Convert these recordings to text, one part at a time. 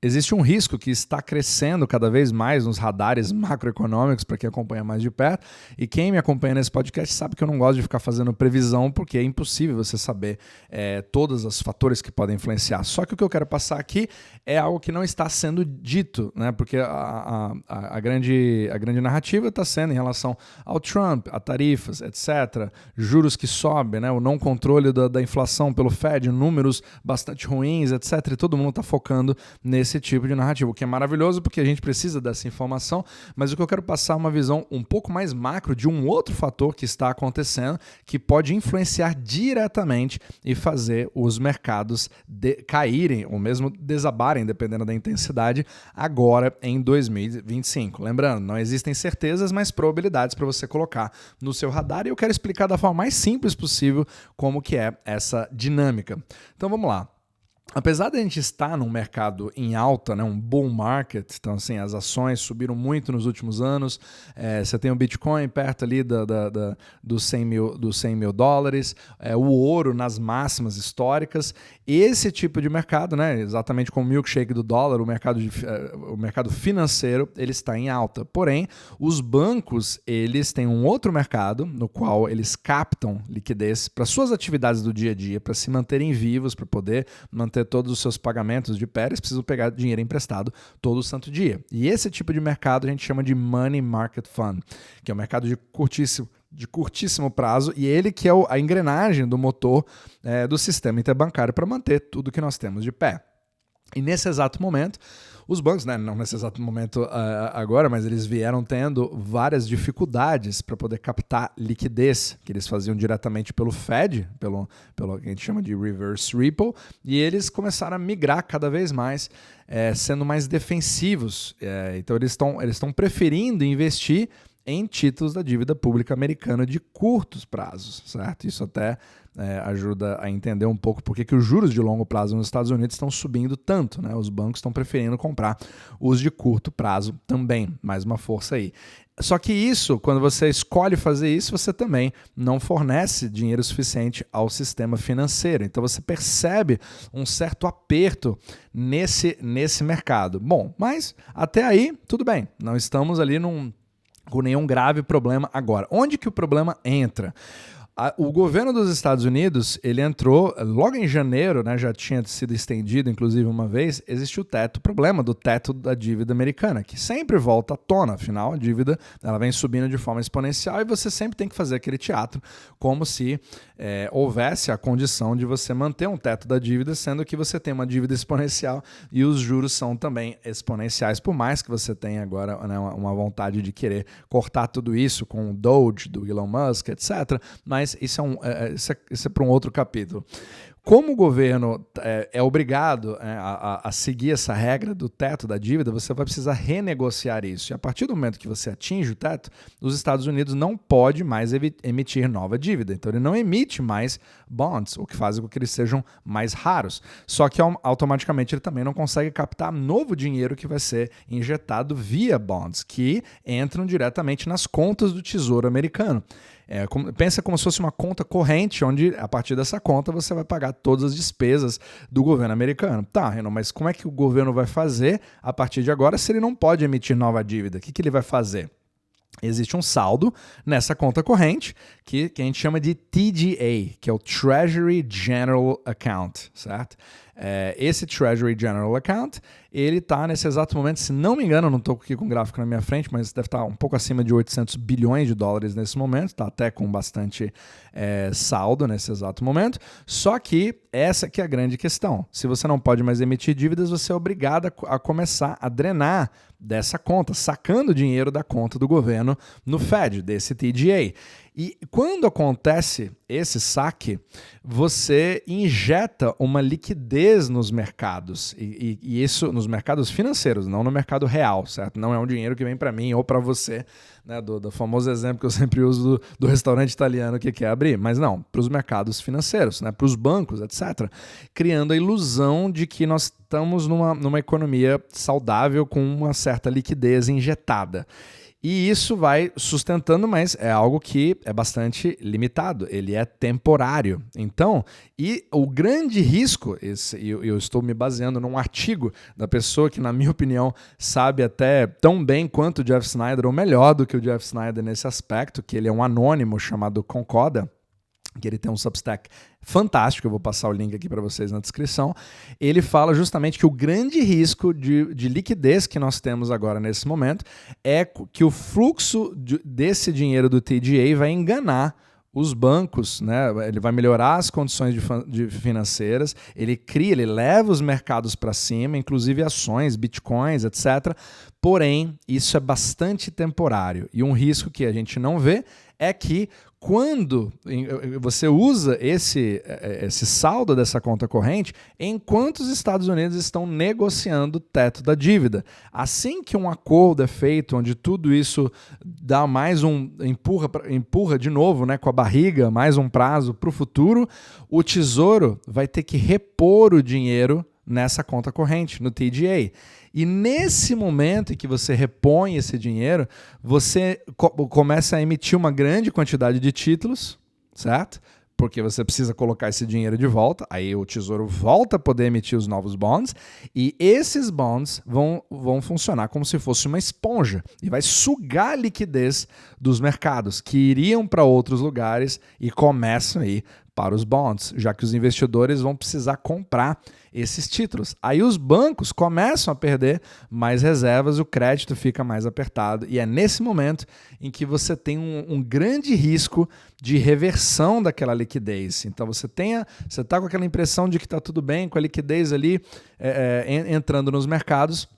existe um risco que está crescendo cada vez mais nos radares macroeconômicos, para quem acompanha mais de perto, e quem me acompanha nesse podcast sabe que eu não gosto de ficar fazendo previsão, porque é impossível você saber todos os fatores que podem influenciar. Só que o que eu quero passar aqui é algo que não está sendo dito, né? Porque a grande narrativa está sendo em relação ao Trump, a tarifas, etc., juros que sobem, né? O não controle da inflação pelo Fed, números bastante ruins, etc., e todo mundo está focando nesse tipo de narrativa, o que é maravilhoso porque a gente precisa dessa informação, mas o que eu quero passar é uma visão um pouco mais macro de um outro fator que está acontecendo que pode influenciar diretamente e fazer os mercados caírem ou mesmo desabarem, dependendo da intensidade, agora em 2025. Lembrando, não existem certezas, mas probabilidades para você colocar no seu radar, e eu quero explicar da forma mais simples possível como que é essa dinâmica. Então vamos lá. Apesar de a gente estar num mercado em alta, né, um bull market, então assim, as ações subiram muito nos últimos anos, você tem o Bitcoin perto ali dos 100 mil dólares, o ouro nas máximas históricas, esse tipo de mercado, né, exatamente como o milkshake do dólar, o mercado financeiro, ele está em alta. Porém, os bancos, eles têm um outro mercado no qual eles captam liquidez para suas atividades do dia a dia, para se manterem vivos, para poder manter todos os seus pagamentos de pé, eles precisam pegar dinheiro emprestado todo santo dia. E esse tipo de mercado a gente chama de Money Market Fund, que é um mercado de curtíssimo prazo, e ele que é a engrenagem do motor do sistema interbancário para manter tudo que nós temos de pé. E nesse exato momento, os bancos, né, não nesse exato momento agora, mas eles vieram tendo várias dificuldades para poder captar liquidez, que eles faziam diretamente pelo Fed, pelo que a gente chama de reverse repo, e eles começaram a migrar cada vez mais, sendo mais defensivos. Então eles estão preferindo investir em títulos da dívida pública americana de curtos prazos, certo? Isso até ajuda a entender um pouco por que os juros de longo prazo nos Estados Unidos estão subindo tanto, né? Os bancos estão preferindo comprar os de curto prazo também, mais uma força aí. Só que isso, quando você escolhe fazer isso, você também não fornece dinheiro suficiente ao sistema financeiro. Então você percebe um certo aperto nesse mercado. Bom, mas até aí, tudo bem. Não estamos ali com nenhum grave problema agora. Onde que o problema entra? O governo dos Estados Unidos, ele entrou logo em janeiro, né, já tinha sido estendido, inclusive uma vez, existe o problema do teto da dívida americana, que sempre volta à tona, afinal a dívida ela vem subindo de forma exponencial e você sempre tem que fazer aquele teatro como se houvesse a condição de você manter um teto da dívida, sendo que você tem uma dívida exponencial e os juros são também exponenciais, por mais que você tenha agora, né, uma vontade de querer cortar tudo isso com o Doge do Elon Musk, etc., mas isso é para um outro capítulo. Como o governo é obrigado a seguir essa regra do teto da dívida, você vai precisar renegociar isso. E a partir do momento que você atinge o teto, os Estados Unidos não pode mais emitir nova dívida. Então ele não emite mais bonds, o que faz com que eles sejam mais raros. Só que automaticamente ele também não consegue captar novo dinheiro que vai ser injetado via bonds, que entram diretamente nas contas do Tesouro americano. Pensa como se fosse uma conta corrente, onde a partir dessa conta você vai pagar todas as despesas do governo americano. Tá, Renan, mas como é que o governo vai fazer a partir de agora se ele não pode emitir nova dívida? O que ele vai fazer? Existe um saldo nessa conta corrente que a gente chama de TGA, que é o Treasury General Account, certo? Esse Treasury General Account, ele está nesse exato momento, se não me engano, não estou aqui com o gráfico na minha frente, mas deve estar um pouco acima de 800 bilhões de dólares nesse momento, está até com bastante saldo nesse exato momento, só que essa que é a grande questão. Se você não pode mais emitir dívidas, você é obrigado a começar a drenar dessa conta, sacando dinheiro da conta do governo no Fed, desse TGA. E quando acontece esse saque, você injeta uma liquidez nos mercados, e isso nos mercados financeiros, não no mercado real, certo? Não é um dinheiro que vem para mim ou para você, né, do famoso exemplo que eu sempre uso do restaurante italiano que quer abrir, mas não, para os mercados financeiros, né, para os bancos, etc., criando a ilusão de que nós estamos numa economia saudável com uma certa liquidez injetada. E isso vai sustentando, mas é algo que é bastante limitado, ele é temporário. Então, e o grande risco, eu estou me baseando num artigo da pessoa que, na minha opinião, sabe até tão bem quanto o Jeff Snyder, ou melhor do que o Jeff Snyder nesse aspecto, que ele é um anônimo chamado Concorda, que ele tem um Substack fantástico, eu vou passar o link aqui para vocês na descrição. Ele fala justamente que o grande risco de liquidez que nós temos agora nesse momento é que o fluxo desse dinheiro do TGA vai enganar os bancos, né? Ele vai melhorar as condições financeiras, ele leva os mercados para cima, inclusive ações, bitcoins, etc. Porém, isso é bastante temporário e um risco que a gente não vê é que quando você usa esse saldo dessa conta corrente, enquanto os Estados Unidos estão negociando o teto da dívida. Assim que um acordo é feito, onde tudo isso dá mais empurra de novo, né, com a barriga, mais um prazo para o futuro, o Tesouro vai ter que repor o dinheiro nessa conta corrente, no TGA. E nesse momento em que você repõe esse dinheiro, você começa a emitir uma grande quantidade de títulos, certo? Porque você precisa colocar esse dinheiro de volta, aí o Tesouro volta a poder emitir os novos bonds, e esses bonds vão funcionar como se fosse uma esponja, e vai sugar a liquidez dos mercados, que iriam para outros lugares e começam a ir para os bonds, já que os investidores vão precisar comprar esses títulos. Aí os bancos começam a perder mais reservas, o crédito fica mais apertado, e é nesse momento em que você tem um grande risco de reversão daquela liquidez. Então você está com aquela impressão de que está tudo bem, com a liquidez ali entrando nos mercados,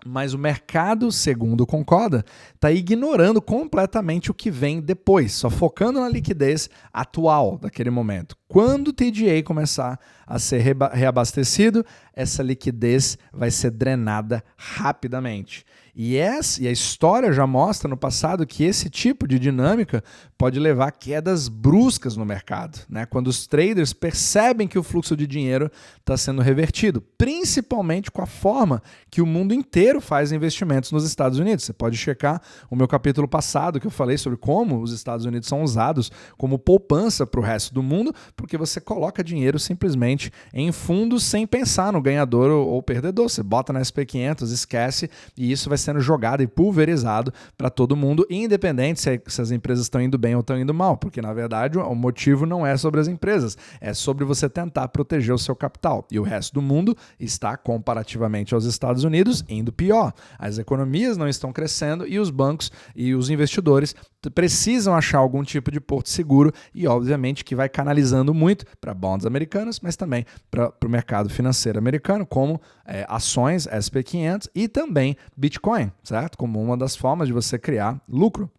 mas o mercado, segundo o Concorda, está ignorando completamente o que vem depois, só focando na liquidez atual daquele momento. Quando o TGA começar a ser reabastecido, essa liquidez vai ser drenada rapidamente. E a história já mostra no passado que esse tipo de dinâmica pode levar a quedas bruscas no mercado, né? Quando os traders percebem que o fluxo de dinheiro está sendo revertido, principalmente com a forma que o mundo inteiro faz investimentos nos Estados Unidos. Você pode checar o meu capítulo passado que eu falei sobre como os Estados Unidos são usados como poupança para o resto do mundo, porque você coloca dinheiro simplesmente em fundos sem pensar no ganhador ou perdedor. Você bota na SP500, esquece, e isso vai sendo jogado e pulverizado para todo mundo, independente se as empresas estão indo bem ou estão indo mal, porque na verdade o motivo não é sobre as empresas, é sobre você tentar proteger o seu capital. E o resto do mundo está, comparativamente aos Estados Unidos, indo pior. As economias não estão crescendo e os bancos e os investidores precisam achar algum tipo de porto seguro, e obviamente que vai canalizando muito para bonds americanos, mas também para o mercado financeiro americano, como ações SP500 e também Bitcoin, certo? Como uma das formas de você criar lucro.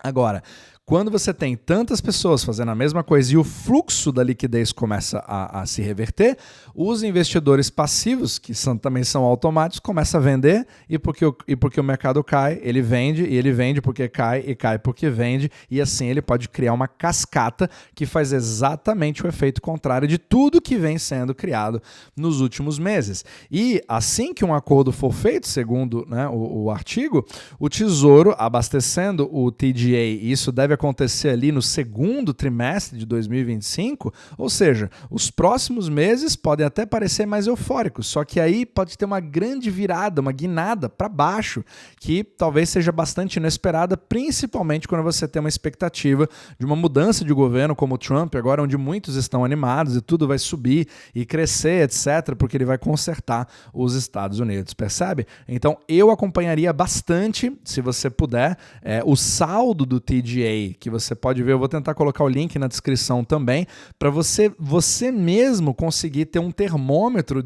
Agora, quando você tem tantas pessoas fazendo a mesma coisa e o fluxo da liquidez começa a se reverter, os investidores passivos, que também são automáticos, começam a vender, e porque o mercado cai, ele vende, e ele vende porque cai, e cai porque vende, e assim ele pode criar uma cascata que faz exatamente o efeito contrário de tudo que vem sendo criado nos últimos meses. E assim que um acordo for feito, segundo, né, o artigo, o Tesouro abastecendo o TGA, e isso deve acontecer ali no segundo trimestre de 2025, ou seja, os próximos meses podem até parecer mais eufóricos, só que aí pode ter uma grande virada, uma guinada para baixo, que talvez seja bastante inesperada, principalmente quando você tem uma expectativa de uma mudança de governo como o Trump, agora onde muitos estão animados e tudo vai subir e crescer, etc., porque ele vai consertar os Estados Unidos, percebe? Então eu acompanharia bastante, se você puder, o saldo do TGA, que você pode ver, eu vou tentar colocar o link na descrição também, para você mesmo conseguir ter um termômetro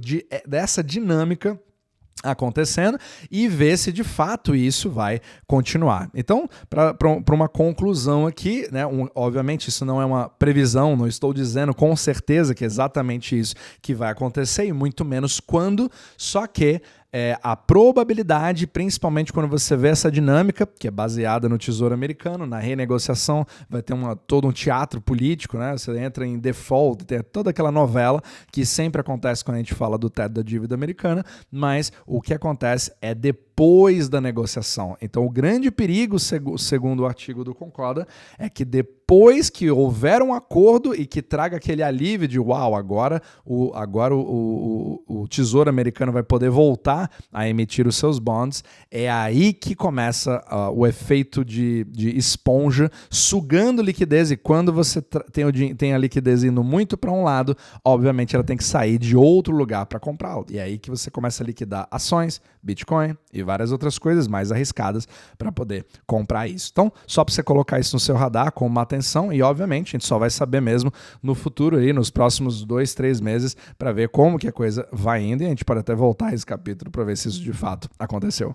dessa dinâmica acontecendo e ver se de fato isso vai continuar. Então, para uma conclusão aqui, né, obviamente isso não é uma previsão, não estou dizendo com certeza que é exatamente isso que vai acontecer, e muito menos quando, só que a probabilidade, principalmente quando você vê essa dinâmica, que é baseada no Tesouro Americano, na renegociação, vai ter todo um teatro político, né? Você entra em default, tem toda aquela novela que sempre acontece quando a gente fala do teto da dívida americana, mas o que acontece é depois da negociação. Então, o grande perigo, segundo o artigo do Concorda, é que depois que houver um acordo e que traga aquele alívio de uau, agora o Tesouro Americano vai poder voltar a emitir os seus bonds, é aí que começa o efeito de esponja sugando liquidez, e quando você tem a liquidez indo muito para um lado, obviamente ela tem que sair de outro lugar para comprar, e é aí que você começa a liquidar ações, Bitcoin e várias outras coisas mais arriscadas para poder comprar isso. Então, só para você colocar isso no seu radar com uma atenção, e obviamente a gente só vai saber mesmo no futuro, aí, nos próximos 2-3 meses, para ver como que a coisa vai indo, e a gente pode até voltar a esse capítulo para ver se isso de fato aconteceu.